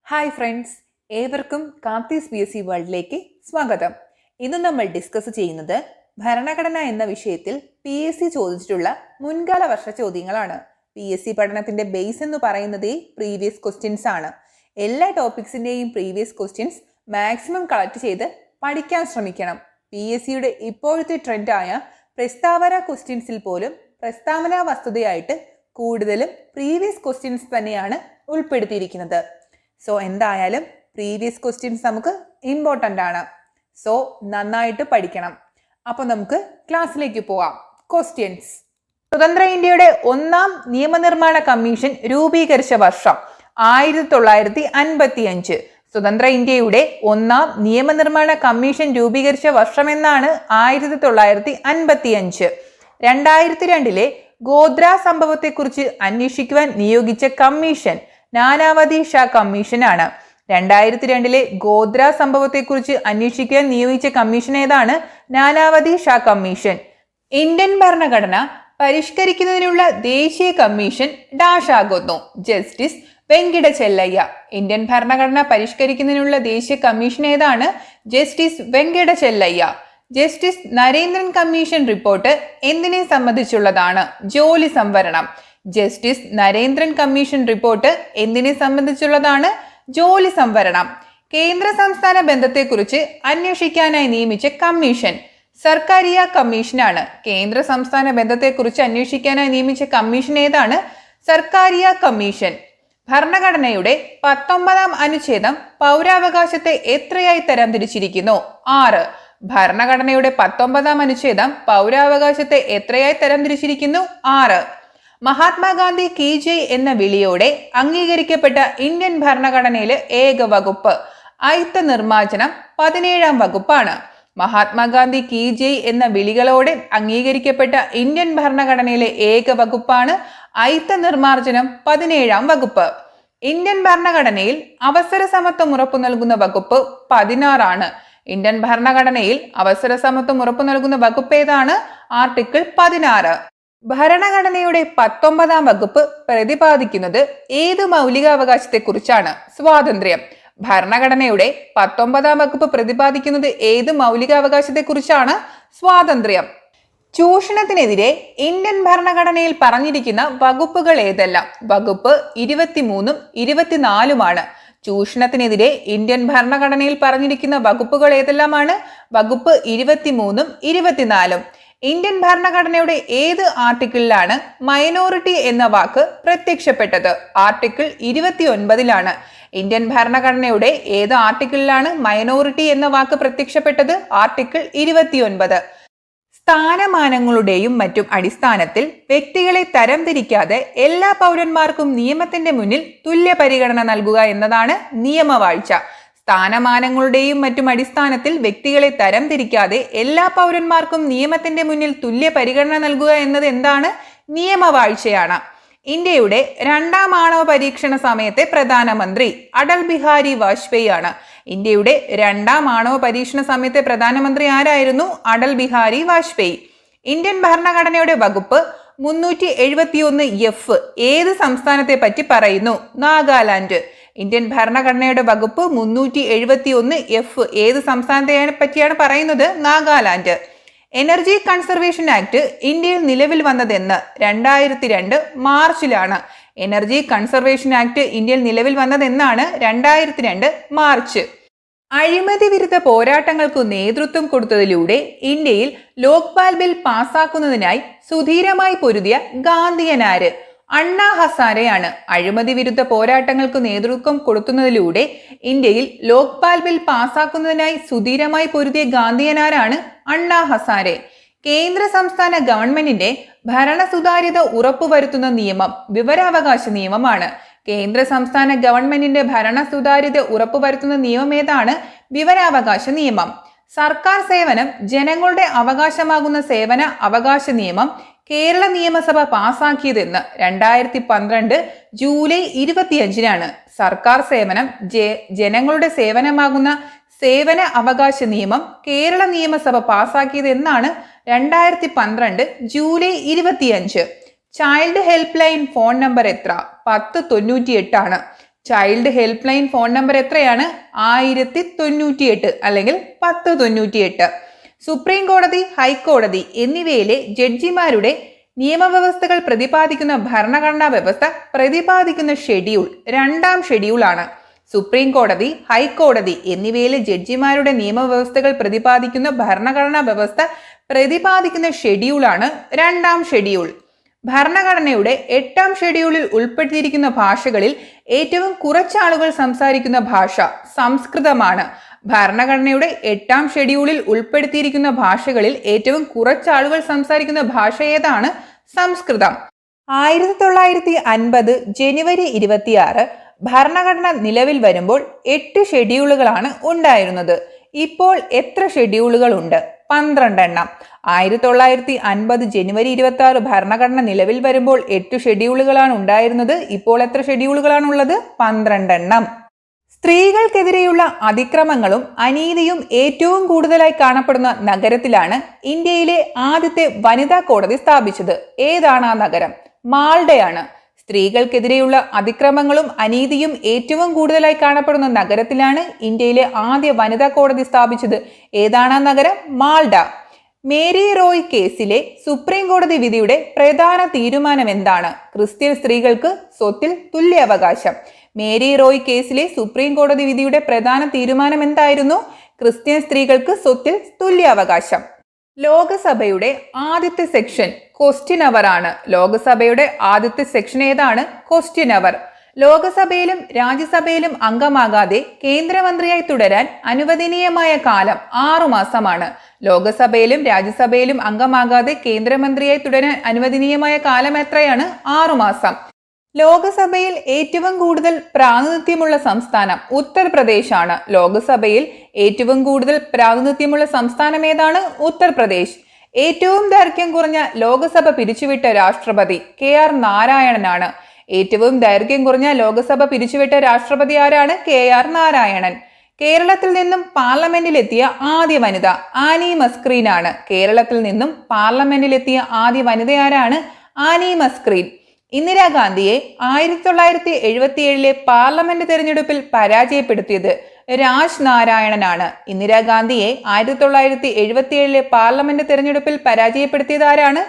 Hi friends, ഏവർക്കും കാപ്തീസ് PSC വേൾഡിലേക്ക് സ്വാഗതം. ഇന്ന് നമ്മൾ ഡിസ്കസ് ചെയ്യുന്നത് ഭരണഘടന എന്ന വിഷയത്തിൽ PSC ചോദിച്ചിട്ടുള്ള മുൻകാല വർഷ ചോദ്യങ്ങളാണ്. PSC പഠനത്തിന്റെ ബേസ് എന്ന് പറയുന്നത് പ്രീവിയസ് ക്വസ്റ്റ്യൻസ് ആണ്. എല്ലാ ടോപ്പിക്സിന്റെയും പ്രീവിയസ് ക്വസ്റ്റ്യൻസ് മാക്സിമം കളക്ട് ചെയ്ത് പഠിക്കാൻ ശ്രമിക്കണം. PSCയുടെ ഇപ്പോഴത്തെ ട്രെൻഡായ പ്രസ്താവന ക്വസ്റ്റ്യൻസിൽ പോലും പ്രസ്താവന വസ്തുതയായിട്ട് കൂടുതലും പ്രീവിയസ് ക്വസ്റ്റ്യൻസ് തന്നെയാണ് ഉൾപ്പെടുത്തിയിരിക്കുന്നത്. സോ എന്തായാലും പ്രീവിയസ് ക്വസ്റ്റ്യൻസ് നമുക്ക് ഇമ്പോർട്ടൻ്റ് ആണ്. സോ നന്നായിട്ട് പഠിക്കണം. അപ്പോൾ നമുക്ക് ക്ലാസ്സിലേക്ക് പോവാം. ക്വസ്റ്റ്യൻസ്. സ്വതന്ത്ര ഇന്ത്യയുടെ ഒന്നാം നിയമനിർമ്മാണ കമ്മീഷൻ രൂപീകരിച്ച വർഷം 1955. സ്വതന്ത്ര ഇന്ത്യയുടെ ഒന്നാം നിയമനിർമ്മാണ കമ്മീഷൻ രൂപീകരിച്ച വർഷം എന്നാണ് 1955. 2002 ഗോദ്ര സംഭവത്തെക്കുറിച്ച് അന്വേഷിക്കുവാൻ നിയോഗിച്ച കമ്മീഷൻ നാനാവതി ഷാ കമ്മീഷനാണ്. 2002 ഗോദ്ര സംഭവത്തെക്കുറിച്ച് അന്വേഷിക്കാൻ നിയോഗിച്ച കമ്മീഷൻ ഏതാണ്? നാനാവതി ഷാ കമ്മീഷൻ. ഇന്ത്യൻ ഭരണഘടന പരിഷ്കരിക്കുന്നതിനുള്ള ദേശീയ കമ്മീഷൻ ഡാഷ് ആകുന്നു. ജസ്റ്റിസ് വെങ്കിട ചെല്ലയ്യ. ഇന്ത്യൻ ഭരണഘടന പരിഷ്കരിക്കുന്നതിനുള്ള ദേശീയ കമ്മീഷൻ ഏതാണ്? Justice Venkata Chellaiah. Justice Narendran commission report എന്തിനെ സംബന്ധിച്ചുള്ളതാണ്? ജോലി സംവരണം. ജസ്റ്റിസ് നരേന്ദ്രൻ കമ്മീഷൻ റിപ്പോർട്ട് എന്തിനെ സംബന്ധിച്ചുള്ളതാണ്? ജോലി സംവരണം. കേന്ദ്ര സംസ്ഥാന ബന്ധത്തെക്കുറിച്ച് അന്വേഷിക്കാനായി നിയമിച്ച കമ്മീഷൻ സർക്കാരിയ കമ്മീഷനാണ്. കേന്ദ്ര സംസ്ഥാന ബന്ധത്തെക്കുറിച്ച് അന്വേഷിക്കാനായി നിയമിച്ച കമ്മീഷൻ ഏതാണ്? സർക്കാരിയ കമ്മീഷൻ. ഭരണഘടനയുടെ 19ാം അനുച്ഛേദം പൗരാവകാശത്തെ എത്രയായി തരംതിരിച്ചിരിക്കുന്നു? 6. ഭരണഘടനയുടെ 19ാം അനുച്ഛേദം പൗരാവകാശത്തെ എത്രയായി തരംതിരിച്ചിരിക്കുന്നു? 6. മഹാത്മാഗാന്ധി കി ജയ് എന്ന വിളിയോടെ അംഗീകരിക്കപ്പെട്ട ഇന്ത്യൻ ഭരണഘടനയിലെ ഏക വകുപ്പ് അയിത്ത നിർമ്മാർജ്ജനം 17ാം വകുപ്പാണ്. മഹാത്മാഗാന്ധി കി ജയ് എന്ന വിളികളോടെ അംഗീകരിക്കപ്പെട്ട ഇന്ത്യൻ ഭരണഘടനയിലെ ഏക വകുപ്പാണ് അയിത്ത നിർമ്മാർജ്ജനം 17ാം വകുപ്പ്. ഇന്ത്യൻ ഭരണഘടനയിൽ അവസര സമത്വം ഉറപ്പു നൽകുന്ന വകുപ്പ് 16 ആണ്. ഇന്ത്യൻ ഭരണഘടനയിൽ അവസര സമത്വം ഉറപ്പു നൽകുന്ന വകുപ്പ് ഏതാണ്? ആർട്ടിക്കിൾ 16. ഭരണഘടനയുടെ 19ാം വകുപ്പ് പ്രതിപാദിക്കുന്നത് ഏത് മൗലികാവകാശത്തെക്കുറിച്ചാണ്? സ്വാതന്ത്ര്യം. ഭരണഘടനയുടെ 19ാം വകുപ്പ് പ്രതിപാദിക്കുന്നത് ഏത് മൗലികാവകാശത്തെക്കുറിച്ചാണ്? സ്വാതന്ത്ര്യം. ചൂഷണത്തിനെതിരെ ഇന്ത്യൻ ഭരണഘടനയിൽ പറഞ്ഞിരിക്കുന്ന വകുപ്പുകൾ ഏതെല്ലാം? വകുപ്പ് 23ഉം 24ഉമാണ്. ചൂഷണത്തിനെതിരെ ഇന്ത്യൻ ഭരണഘടനയിൽ പറഞ്ഞിരിക്കുന്ന വകുപ്പുകൾ ഏതെല്ലാമാണ്? വകുപ്പ് 23ഉം 24ഉം. ഇന്ത്യൻ ഭരണഘടനയുടെ ഏത് ആർട്ടിക്കിളിലാണ് മൈനോറിറ്റി എന്ന വാക്ക് പ്രത്യക്ഷപ്പെട്ടത്? ആർട്ടിക്കിൾ 29ലാണ്. ഇന്ത്യൻ ഭരണഘടനയുടെ ഏത് ആർട്ടിക്കിളിലാണ് മൈനോറിറ്റി എന്ന വാക്ക് പ്രത്യക്ഷപ്പെട്ടത്? ആർട്ടിക്കിൾ 29. സ്ഥാനമാനങ്ങളുടെയും മറ്റും അടിസ്ഥാനത്തിൽ വ്യക്തികളെ തരംതിരിക്കാതെ എല്ലാ പൗരന്മാർക്കും നിയമത്തിന്റെ മുന്നിൽ തുല്യ പരിഗണന നൽകുക എന്നതാണ് നിയമവാഴ്ച. സ്ഥാനമാനങ്ങളുടെയും മറ്റും അടിസ്ഥാനത്തിൽ വ്യക്തികളെ തരംതിരിക്കാതെ എല്ലാ പൗരന്മാർക്കും നിയമത്തിന്റെ മുന്നിൽ തുല്യ പരിഗണന നൽകുക എന്നത് എന്താണ്? നിയമവാഴ്ചയാണ്. ഇന്ത്യയുടെ 2ാം ആണവ പരീക്ഷണ സമയത്തെ പ്രധാനമന്ത്രി അടൽ ബിഹാരി വാജ്പേയി ആണ്. ഇന്ത്യയുടെ 2ാം ആണവ പരീക്ഷണ സമയത്തെ പ്രധാനമന്ത്രി ആരായിരുന്നു? അടൽ ബിഹാരി വാജ്പേയി. ഇന്ത്യൻ ഭരണഘടനയുടെ വകുപ്പ് 371F ഏത് സംസ്ഥാനത്തെ പറ്റി പറയുന്നു? നാഗാലാൻഡ്. ഇന്ത്യൻ ഭരണഘടനയുടെ വകുപ്പ് 371F ഏത് സംസ്ഥാനത്തെ പറ്റിയാണ് പറയുന്നത്? നാഗാലാൻഡ്. എനർജി കൺസർവേഷൻ ആക്ട് ഇന്ത്യയിൽ നിലവിൽ വന്നതെന്ന്? 2002 മാർച്ചിലാണ്. എനർജി കൺസർവേഷൻ ആക്ട് ഇന്ത്യയിൽ നിലവിൽ വന്നതെന്നാണ്? 2002 മാർച്ച്. അഴിമതി വിരുദ്ധ പോരാട്ടങ്ങൾക്ക് നേതൃത്വം കൊടുത്തതിലൂടെ ഇന്ത്യയിൽ ലോക്പാൽ ബിൽ പാസാക്കുന്നതിനായി സുധീരമായി പൊരുതിയ ഗാന്ധിയനാര്? അണ്ണാ ഹസാരെയാണ്. അഴിമതി വിരുദ്ധ പോരാട്ടങ്ങൾക്ക് നേതൃത്വം കൊടുക്കുന്നതിലൂടെ ഇന്ത്യയിൽ ലോക്പാൽ ബിൽ പാസാക്കുന്നതിനായി സുധീരമായി പൊരുതിയ ഗാന്ധിയനാരാണ്? അണ്ണാ ഹസാരെ. കേന്ദ്ര സംസ്ഥാന ഗവൺമെന്റിന്റെ ഭരണ സുതാര്യത ഉറപ്പുവരുത്തുന്ന നിയമം വിവരാവകാശ നിയമമാണ്. കേന്ദ്ര സംസ്ഥാന ഗവൺമെന്റിന്റെ ഭരണ സുതാര്യത ഉറപ്പുവരുത്തുന്ന നിയമം ഏതാണ്? വിവരാവകാശ നിയമം. സർക്കാർ സേവനം ജനങ്ങളുടെ അവകാശമാകുന്ന സേവന അവകാശ നിയമം കേരള നിയമസഭ പാസാക്കിയതെന്ന്? 2012 ജൂലൈ 25-നാണ്. സർക്കാർ സേവനം ജനങ്ങളുടെ സേവനമാകുന്ന സേവന അവകാശ നിയമം കേരള നിയമസഭ പാസാക്കിയത് എന്നാണ്? 2012 July 25. Child help line phone number എത്ര? 1098 ആണ്. Child help line phone number എത്രയാണ്? 1098 അല്ലെങ്കിൽ 1098. സുപ്രീം കോടതി, ഹൈക്കോടതി എന്നിവയിലെ ജഡ്ജിമാരുടെ നിയമവ്യവസ്ഥകൾ പ്രതിപാദിക്കുന്ന ഭരണഘടനാ വ്യവസ്ഥ പ്രതിപാദിക്കുന്ന ഷെഡ്യൂൾ 2-ാം ഷെഡ്യൂളാണ്. സുപ്രീം കോടതി, ഹൈക്കോടതി എന്നിവയിലെ ജഡ്ജിമാരുടെ നിയമവ്യവസ്ഥകൾ പ്രതിപാദിക്കുന്ന ഭരണഘടനാ വ്യവസ്ഥ പ്രതിപാദിക്കുന്ന ഷെഡ്യൂളാണ് 2-ാം ഷെഡ്യൂൾ. ഭരണഘടനയുടെ 8-ാം ഷെഡ്യൂളിൽ ഉൾപ്പെടുത്തിയിരിക്കുന്ന ഭാഷകളിൽ ഏറ്റവും കുറച്ചാളുകൾ സംസാരിക്കുന്ന ഭാഷ സംസ്കൃതമാണ്. ഭരണഘടനയുടെ 8-ാം ഷെഡ്യൂളിൽ ഉൾപ്പെടുത്തിയിരിക്കുന്ന ഭാഷകളിൽ ഏറ്റവും കുറച്ചാളുകൾ സംസാരിക്കുന്ന ഭാഷ ഏതാണ്? സംസ്കൃതം. 1950 ജനുവരി 26 ഭരണഘടന നിലവിൽ വരുമ്പോൾ 8 ഷെഡ്യൂളുകളാണ് ഉണ്ടായിരുന്നത്. ഇപ്പോൾ എത്ര ഷെഡ്യൂളുകൾ ഉണ്ട്? 12 എണ്ണം. 1950 ജനുവരി 26 ഭരണഘടന നിലവിൽ വരുമ്പോൾ 8 ഷെഡ്യൂളുകളാണ് ഉണ്ടായിരുന്നത്. ഇപ്പോൾ എത്ര ഷെഡ്യൂളുകളാണുള്ളത്? 12 എണ്ണം. സ്ത്രീകൾക്കെതിരെയുള്ള അതിക്രമങ്ങളും അനീതിയും ഏറ്റവും കൂടുതലായി കാണപ്പെടുന്ന നഗരത്തിലാണ് ഇന്ത്യയിലെ ആദ്യത്തെ വനിതാ കോടതി സ്ഥാപിച്ചത്. ഏതാണ് ആ നഗരം? മാൾഡയാണ്. സ്ത്രീകൾക്കെതിരെയുള്ള അതിക്രമങ്ങളും അനീതിയും ഏറ്റവും കൂടുതലായി കാണപ്പെടുന്ന നഗരത്തിലാണ് ഇന്ത്യയിലെ ആദ്യ വനിതാ കോടതി സ്ഥാപിച്ചത്. ഏതാണ് ആ നഗരം? മാൾഡ. മേരി റോയ് കേസിലെ സുപ്രീം കോടതി വിധിയുടെ പ്രധാന തീരുമാനം എന്താണ്? ക്രിസ്ത്യൻ സ്ത്രീകൾക്ക് സ്വത്തിൽ തുല്യാവകാശം. മേരി റോയ് കേസിലെ സുപ്രീം കോടതി വിധിയുടെ പ്രധാന തീരുമാനം എന്തായിരുന്നു? ക്രിസ്ത്യൻ സ്ത്രീകൾക്ക് സ്വത്തിൽ തുല്യാവകാശം. ലോകസഭയുടെ ആദ്യത്തെ സെക്ഷൻ ക്വസ്റ്റ്യൻ അവർ ആണ്. ലോകസഭയുടെ ആദ്യത്തെ സെക്ഷൻ ഏതാണ്? ക്വസ്റ്റ്യൻ അവർ. ലോകസഭയിലും രാജ്യസഭയിലും അംഗമാകാതെ കേന്ദ്രമന്ത്രിയായി തുടരാൻ അനുവദനീയമായ കാലം 6 മാസമാണ്. ലോകസഭയിലും രാജ്യസഭയിലും അംഗമാകാതെ കേന്ദ്രമന്ത്രിയായി തുടരാൻ അനുവദനീയമായ കാലം എത്രയാണ്? 6 മാസം. ലോകസഭയിൽ ഏറ്റവും കൂടുതൽ പ്രാതിനിധ്യമുള്ള സംസ്ഥാനം ഉത്തർപ്രദേശ് ആണ്. ലോകസഭയിൽ ഏറ്റവും കൂടുതൽ പ്രാതിനിധ്യമുള്ള സംസ്ഥാനം ഏതാണ്? ഉത്തർപ്രദേശ്. ഏറ്റവും ദൈർഘ്യം കുറഞ്ഞ ലോകസഭ പിരിച്ചുവിട്ട രാഷ്ട്രപതി KR നാരായണനാണ്. ഏറ്റവും ദൈർഘ്യം കുറഞ്ഞ ലോകസഭ പിരിച്ചുവിട്ട രാഷ്ട്രപതി ആരാണ്? KR നാരായണൻ. കേരളത്തിൽ നിന്നും പാർലമെന്റിലെത്തിയ ആദ്യ വനിത ആനി മസ്ക്രീൻ ആണ്. കേരളത്തിൽ നിന്നും പാർലമെന്റിലെത്തിയ ആദ്യ വനിത ആരാണ്? ആനി മസ്ക്രീൻ. ഇന്ദിരാഗാന്ധിയെ 1977 പാർലമെന്റ് തെരഞ്ഞെടുപ്പിൽ പരാജയപ്പെടുത്തിയത് രാജ് നാരായണനാണ്. ഇന്ദിരാഗാന്ധിയെ 1977 പാർലമെന്റ് തെരഞ്ഞെടുപ്പിൽ പരാജയപ്പെടുത്തിയത് ആരാണ്?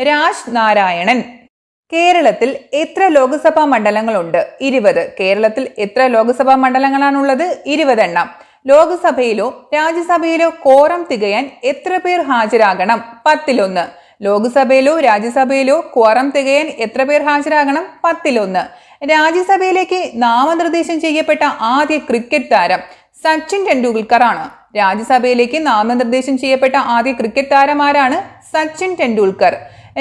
രാജ് നാരായണൻ. കേരളത്തിൽ എത്ര ലോക്സഭാ മണ്ഡലങ്ങളുണ്ട്? 20. കേരളത്തിൽ എത്ര ലോക്സഭാ മണ്ഡലങ്ങളാണുള്ളത്? 20 എണ്ണം. ലോക്സഭയിലോ രാജ്യസഭയിലോ കോറം തികയാൻ എത്ര പേർ ഹാജരാകണം? 10-1. ലോക്സഭയിലോ രാജ്യസഭയിലോ ക്വോറം തികയാൻ എത്ര പേർ ഹാജരാകണം? 10-1. രാജ്യസഭയിലേക്ക് നാമനിർദ്ദേശം ചെയ്യപ്പെട്ട ആദ്യ ക്രിക്കറ്റ് താരം സച്ചിൻ ടെണ്ടുൽക്കർ ആണ്. രാജ്യസഭയിലേക്ക് നാമനിർദ്ദേശം ചെയ്യപ്പെട്ട ആദ്യ ക്രിക്കറ്റ് താരം ആരാണ്? സച്ചിൻ ടെണ്ടുൽക്കർ.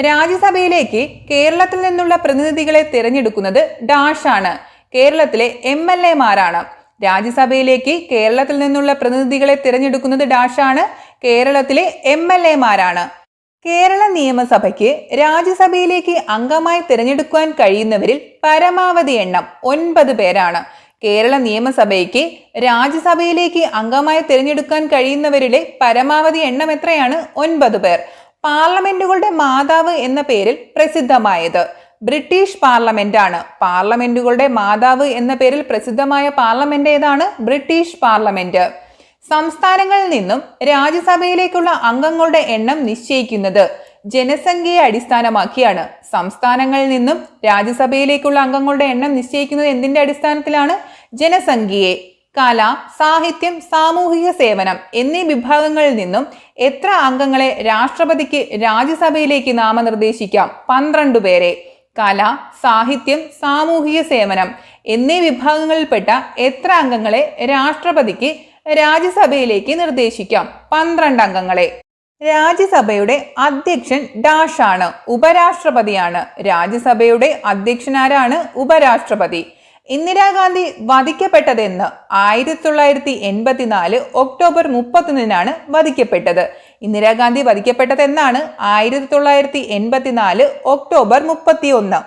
രാജ്യസഭയിലേക്ക് കേരളത്തിൽ നിന്നുള്ള പ്രതിനിധികളെ തിരഞ്ഞെടുക്കുന്നത് ഡാഷ് ആണ്. കേരളത്തിലെ MLA-മാരാണ്. രാജ്യസഭയിലേക്ക് കേരളത്തിൽ നിന്നുള്ള പ്രതിനിധികളെ തിരഞ്ഞെടുക്കുന്നത് ഡാഷ് ആണ്. കേരളത്തിലെ MLA-മാരാണ്. കേരള നിയമസഭയ്ക്ക് രാജ്യസഭയിലേക്ക് അംഗമായി തിരഞ്ഞെടുക്കുവാൻ കഴിയുന്നവരിൽ പരമാവധി എണ്ണം 9 പേരാണ്. കേരള നിയമസഭയ്ക്ക് രാജ്യസഭയിലേക്ക് അംഗമായി തിരഞ്ഞെടുക്കാൻ കഴിയുന്നവരിലെ പരമാവധി എണ്ണം എത്രയാണ്? 9 പേർ. പാർലമെന്റുകളുടെ മാതാവ് എന്ന പേരിൽ പ്രസിദ്ധമായത് ബ്രിട്ടീഷ് പാർലമെന്റ് ആണ്. പാർലമെന്റുകളുടെ മാതാവ് എന്ന പേരിൽ പ്രസിദ്ധമായ പാർലമെന്റ് ഏതാണ്? British parliament. സംസ്ഥാനങ്ങളിൽ നിന്നും രാജ്യസഭയിലേക്കുള്ള അംഗങ്ങളുടെ എണ്ണം നിശ്ചയിക്കുന്നത് ജനസംഖ്യയെ അടിസ്ഥാനമാക്കിയാണ്. സംസ്ഥാനങ്ങളിൽ നിന്നും രാജ്യസഭയിലേക്കുള്ള അംഗങ്ങളുടെ എണ്ണം നിശ്ചയിക്കുന്നത് എന്തിന്റെ അടിസ്ഥാനത്തിലാണ്? ജനസംഖ്യയെ. കല, സാഹിത്യം, സാമൂഹിക സേവനം എന്നീ വിഭാഗങ്ങളിൽ നിന്നും എത്ര അംഗങ്ങളെ രാഷ്ട്രപതിക്ക് രാജ്യസഭയിലേക്ക് നാമനിർദ്ദേശിക്കാം? 12 പേരെ. കല, സാഹിത്യം, സാമൂഹിക സേവനം എന്നീ വിഭാഗങ്ങളിൽപ്പെട്ട എത്ര അംഗങ്ങളെ രാഷ്ട്രപതിക്ക് രാജ്യസഭയിലേക്ക് നിർദ്ദേശിക്കാം? 12 അംഗങ്ങളെ. രാജ്യസഭയുടെ അധ്യക്ഷൻ ഡാഷ് ആണ്. ഉപരാഷ്ട്രപതിയാണ്. രാജ്യസഭയുടെ അധ്യക്ഷൻ ആരാണ്? ഉപരാഷ്ട്രപതി. ഇന്ദിരാഗാന്ധി വധിക്കപ്പെട്ടതെന്ന്? 1984 ഒക്ടോബർ 31 വധിക്കപ്പെട്ടത്. ഇന്ദിരാഗാന്ധി വധിക്കപ്പെട്ടത് എന്നാണ്? 1984 ഒക്ടോബർ 31.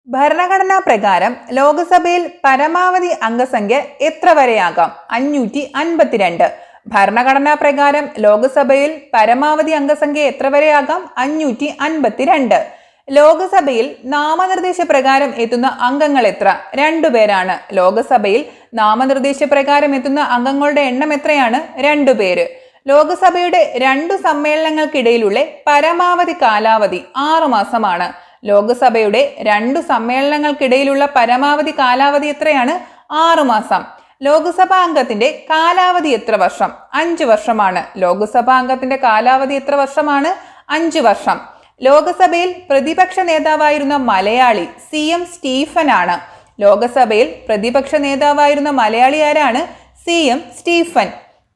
ഭരണഘടനാ പ്രകാരം ലോക്സഭയിൽ പരമാവധി അംഗസംഖ്യ എത്ര വരെയാകാം? 552. ഭരണഘടനാ പ്രകാരം ലോക്സഭയിൽ പരമാവധി അംഗസംഖ്യ എത്ര വരെയാകാം? 552. ലോക്സഭയിൽ നാമനിർദ്ദേശ പ്രകാരം എത്തുന്ന അംഗങ്ങൾ എത്ര? 2 പേരാണ്. ലോക്സഭയിൽ നാമനിർദ്ദേശ പ്രകാരം എത്തുന്ന അംഗങ്ങളുടെ എണ്ണം എത്രയാണ്? 2 പേര്. ലോക്സഭയുടെ 2 സമ്മേളനങ്ങൾക്കിടയിലുള്ള പരമാവധി കാലാവധി 6 മാസമാണ്. ലോക്സഭയുടെ 2 സമ്മേളനങ്ങൾക്കിടയിലുള്ള പരമാവധി കാലാവധി എത്രയാണ്? 6 മാസം. ലോക്സഭാ അംഗത്തിന്റെ കാലാവധി എത്ര വർഷം? 5 വർഷമാണ്. ലോക്സഭാ അംഗത്തിന്റെ കാലാവധി എത്ര വർഷമാണ്? 5 വർഷം. ലോക്സഭയിൽ പ്രതിപക്ഷ നേതാവായിരുന്ന മലയാളി CM സ്റ്റീഫൻ ആണ്. ലോക്സഭയിൽ പ്രതിപക്ഷ നേതാവായിരുന്ന മലയാളി ആരാണ്? CM Stephen.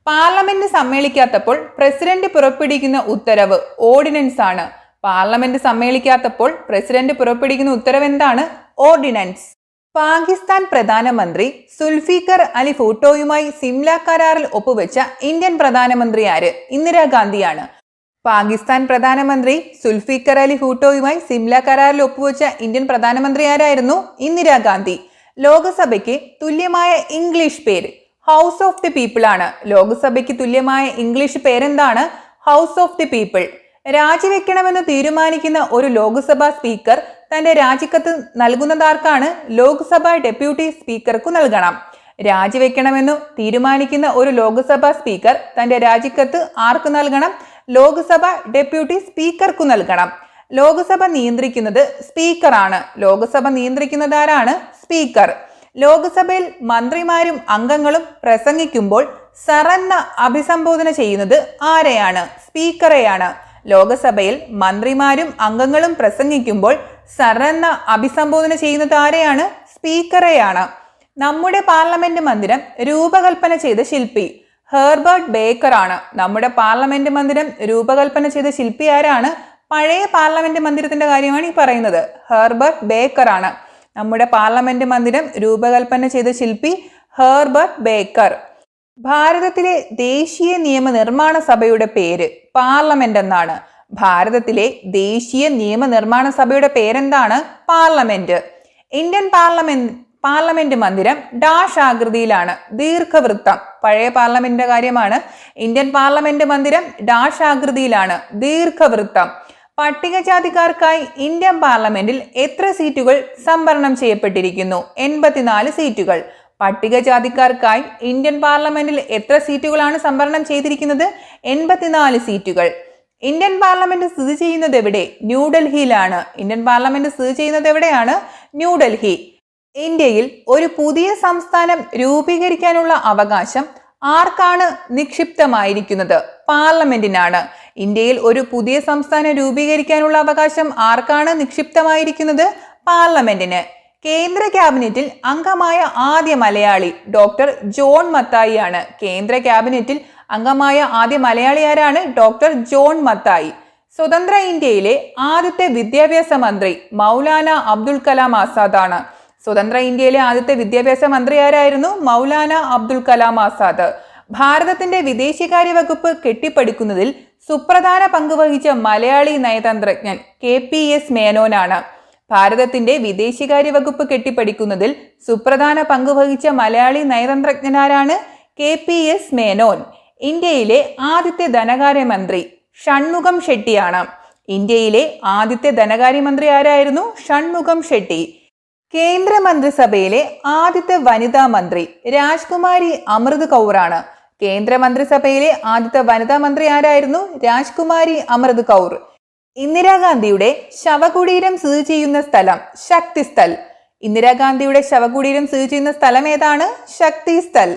പാർലമെന്റ് സമ്മേളിക്കാത്തപ്പോൾ പ്രസിഡന്റ് പുറപ്പെടുവിക്കുന്ന ഉത്തരവ് ഓർഡിനൻസ് ആണ്. പാർലമെന്റ് സമ്മേളിക്കാത്തപ്പോൾ പ്രസിഡന്റ് പുറപ്പെടുവിക്കുന്ന ഉത്തരവ് എന്താണ്? ഓർഡിനൻസ്. പാകിസ്ഥാൻ പ്രധാനമന്ത്രി സുൽഫിക്കർ അലി ഭൂട്ടോയുമായി സിംല കരാറിൽ ഒപ്പുവെച്ച ഇന്ത്യൻ പ്രധാനമന്ത്രി ആര്? ഇന്ദിരാഗാന്ധിയാണ്. പാകിസ്ഥാൻ പ്രധാനമന്ത്രി സുൽഫിക്കർ അലി ഭൂട്ടോയുമായി സിംല കരാറിൽ ഒപ്പുവെച്ച ഇന്ത്യൻ പ്രധാനമന്ത്രി ആരായിരുന്നു? ഇന്ദിരാഗാന്ധി. ലോക്സഭയ്ക്ക് തുല്യമായ ഇംഗ്ലീഷ് പേര് ഹൗസ് ഓഫ് ദി പീപ്പിൾ ആണ്. ലോക്സഭയ്ക്ക് തുല്യമായ ഇംഗ്ലീഷ് പേരെന്താണ്? House of the people. രാജിവെക്കണമെന്ന് തീരുമാനിക്കുന്ന ഒരു ലോക്സഭാ സ്പീക്കർ തന്റെ രാജിക്കത്ത് നൽകുന്നതാർക്കാണ്? ലോക്സഭാ ഡെപ്യൂട്ടി സ്പീക്കർക്കു നൽകണം. രാജിവെക്കണമെന്നു തീരുമാനിക്കുന്ന ഒരു ലോക്സഭാ സ്പീക്കർ തന്റെ രാജിക്കത്ത് ആർക്ക് നൽകണം? ലോക്സഭ ഡെപ്യൂട്ടി സ്പീക്കർക്കു നൽകണം. ലോക്സഭ നിയന്ത്രിക്കുന്നത് സ്പീക്കറാണ്. ലോക്സഭ നിയന്ത്രിക്കുന്നത് ആരാണ്? സ്പീക്കർ. ലോക്സഭയിൽ മന്ത്രിമാരും അംഗങ്ങളും പ്രസംഗിക്കുമ്പോൾ സർ എന്ന അഭിസംബോധന ചെയ്യുന്നത് ആരെയാണ്? സ്പീക്കറെയാണ്. ലോക്സഭയിൽ മന്ത്രിമാരും അംഗങ്ങളും പ്രസംഗിക്കുമ്പോൾ സർ എന്ന അഭിസംബോധന ചെയ്യുന്നത് ആരെയാണ്? സ്പീക്കറെയാണ്. നമ്മുടെ പാർലമെന്റ് മന്ദിരം രൂപകൽപ്പന ചെയ്ത ശില്പി ഹെർബർട്ട് ബേക്കർ ആണ്. നമ്മുടെ പാർലമെന്റ് മന്ദിരം രൂപകൽപ്പന ചെയ്ത ശില്പി ആരാണ്? പഴയ പാർലമെന്റ് മന്ദിരത്തിന്റെ കാര്യമാണ് ഈ പറയുന്നത്. ഹെർബർട്ട് ബേക്കർ ആണ്. നമ്മുടെ പാർലമെന്റ് മന്ദിരം രൂപകൽപ്പന ചെയ്ത ശില്പി ഹെർബർട്ട് ബേക്കർ. ഭാരതത്തിലെ ദേശീയ നിയമനിർമ്മാണ സഭയുടെ പേര് പാർലമെന്റ് എന്നാണ്. ഭാരതത്തിലെ ദേശീയ നിയമനിർമ്മാണ സഭയുടെ പേരെന്താണ്? പാർലമെന്റ്. ഇന്ത്യൻ പാർലമെന്റ് മന്ദിരം ഡാഷ് ആകൃതിയിലാണ്. ദീർഘവൃത്തം. പഴയ പാർലമെന്റിന്റെ കാര്യമാണ്. ഇന്ത്യൻ പാർലമെന്റ് മന്ദിരം ഡാഷ് ആകൃതിയിലാണ്. ദീർഘവൃത്തം. പട്ടികജാതിക്കാർക്കായി ഇന്ത്യൻ പാർലമെന്റിൽ എത്ര സീറ്റുകൾ സംവരണം ചെയ്യപ്പെട്ടിരിക്കുന്നു? 84 സീറ്റുകൾ. പട്ടികജാതിക്കാർക്കായി ഇന്ത്യൻ പാർലമെന്റിൽ എത്ര സീറ്റുകളാണ് സംവരണം ചെയ്തിരിക്കുന്നത്? 84 സീറ്റുകൾ. ഇന്ത്യൻ പാർലമെന്റ് സ്ഥിതി ചെയ്യുന്നത് എവിടെ? ന്യൂഡൽഹിയിലാണ്. ഇന്ത്യൻ പാർലമെന്റ് സ്ഥിതി ചെയ്യുന്നത് എവിടെയാണ്? ന്യൂഡൽഹി. ഇന്ത്യയിൽ ഒരു പുതിയ സംസ്ഥാനം രൂപീകരിക്കാനുള്ള അവകാശം ആർക്കാണ് നിക്ഷിപ്തമായിരിക്കുന്നത്? പാർലമെന്റിനാണ്. ഇന്ത്യയിൽ ഒരു പുതിയ സംസ്ഥാനം രൂപീകരിക്കാനുള്ള അവകാശം ആർക്കാണ് നിക്ഷിപ്തമായിരിക്കുന്നത്? പാർലമെന്റിന്. കേന്ദ്ര ക്യാബിനറ്റിൽ അംഗമായ ആദ്യ മലയാളി ഡോക്ടർ ജോൺ മത്തായി ആണ്. കേന്ദ്ര ക്യാബിനറ്റിൽ അംഗമായ ആദ്യ മലയാളി ആരാണ്? Doctor John Mathai. സ്വതന്ത്ര ഇന്ത്യയിലെ ആദ്യത്തെ വിദ്യാഭ്യാസ മന്ത്രി മൗലാന അബ്ദുൽ കലാം ആസാദ് ആണ്. സ്വതന്ത്ര ഇന്ത്യയിലെ ആദ്യത്തെ വിദ്യാഭ്യാസ മന്ത്രി ആരായിരുന്നു? മൗലാന അബ്ദുൽ കലാം ആസാദ്. ഭാരതത്തിന്റെ വിദേശകാര്യ വകുപ്പ് കെട്ടിപ്പടുക്കുന്നതിൽ സുപ്രധാന പങ്ക് വഹിച്ച മലയാളി നയതന്ത്രജ്ഞൻ KPS മേനോനാണ്. ഭാരതത്തിന്റെ വിദേശകാര്യ വകുപ്പ് കെട്ടിപ്പടുക്കുന്നതിൽ സുപ്രധാന പങ്ക് വഹിച്ച മലയാളി നയതന്ത്രജ്ഞനാരാണ്? KPS മേനോൻ. ഇന്ത്യയിലെ ആദ്യത്തെ ധനകാര്യമന്ത്രി ഷൺമുഖം ഷെട്ടിയാണ്. ഇന്ത്യയിലെ ആദ്യത്തെ ധനകാര്യമന്ത്രി ആരായിരുന്നു? ഷൺമുഖം ഷെട്ടി. കേന്ദ്രമന്ത്രിസഭയിലെ ആദ്യത്തെ വനിതാ മന്ത്രി രാജ്കുമാരി അമൃത് കൗറാണ്. കേന്ദ്രമന്ത്രിസഭയിലെ ആദ്യത്തെ വനിതാ മന്ത്രി ആരായിരുന്നു? രാജ്കുമാരി അമൃത് കൗർ. ഇന്ദിരാഗാന്ധിയുടെ ശവകുടീരം സ്ഥിതി ചെയ്യുന്ന സ്ഥലം ശക്തിസ്ഥൽ. ഇന്ദിരാഗാന്ധിയുടെ ശവകുടീരം സ്ഥിതി ചെയ്യുന്ന സ്ഥലം ഏതാണ്? ശക്തിസ്ഥൽ.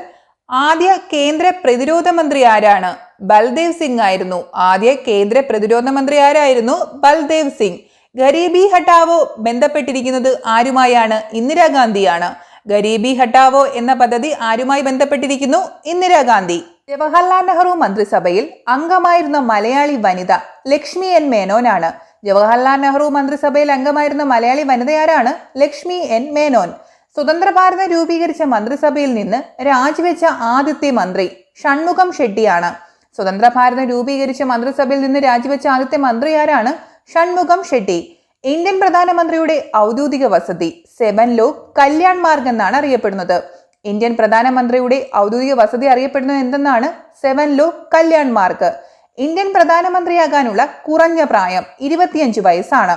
ആദ്യ കേന്ദ്ര പ്രതിരോധ മന്ത്രി ആരാണ്? ബൽദേവ് സിംഗ് ആയിരുന്നു. ആദ്യ കേന്ദ്ര പ്രതിരോധ മന്ത്രി ആരായിരുന്നു? ബൽദേവ് സിംഗ്. ഗരീബി ഹട്ടാവോ ബന്ധപ്പെട്ടിരിക്കുന്നത് ആരുമായാണ്? ഇന്ദിരാഗാന്ധിയാണ്. ഗരീബി ഹട്ടാവോ എന്ന പദ്ധതി ആരുമായി ബന്ധപ്പെട്ടിരിക്കുന്നു? ഇന്ദിരാഗാന്ധി. ജവഹർലാൽ നെഹ്റു മന്ത്രിസഭയിൽ അംഗമായിരുന്ന മലയാളി വനിത ലക്ഷ്മി N മേനോനാണ്. ജവഹർലാൽ നെഹ്റു മന്ത്രിസഭയിൽ അംഗമായിരുന്ന മലയാളി വനിതയാരാണ്? ലക്ഷ്മി N മേനോൻ. സ്വതന്ത്ര ഭാരതം രൂപീകരിച്ച മന്ത്രിസഭയിൽ നിന്ന് രാജിവെച്ച ആദ്യത്തെ മന്ത്രി ഷൺമുഖം ഷെട്ടിയാണ്. സ്വതന്ത്ര ഭാരതം രൂപീകരിച്ച മന്ത്രിസഭയിൽ നിന്ന് രാജിവെച്ച ആദ്യത്തെ മന്ത്രി ആരാണ്? ഷൺമുഖം ഷെട്ടി. ഇന്ത്യൻ പ്രധാനമന്ത്രിയുടെ ഔദ്യോഗിക വസതി സെവൻലോക് കല്യാൺ മാർഗ് എന്നാണ് അറിയപ്പെടുന്നത്. ഇന്ത്യൻ പ്രധാനമന്ത്രിയുടെ ഔദ്യോഗിക വസതി അറിയപ്പെടുന്നത് എന്തെന്നാണ്? സെവൻലോക് കല്യാൺ മാർഗ്. ഇന്ത്യൻ പ്രധാനമന്ത്രിയാകാനുള്ള കുറഞ്ഞ പ്രായം 25 വയസ്സാണ്.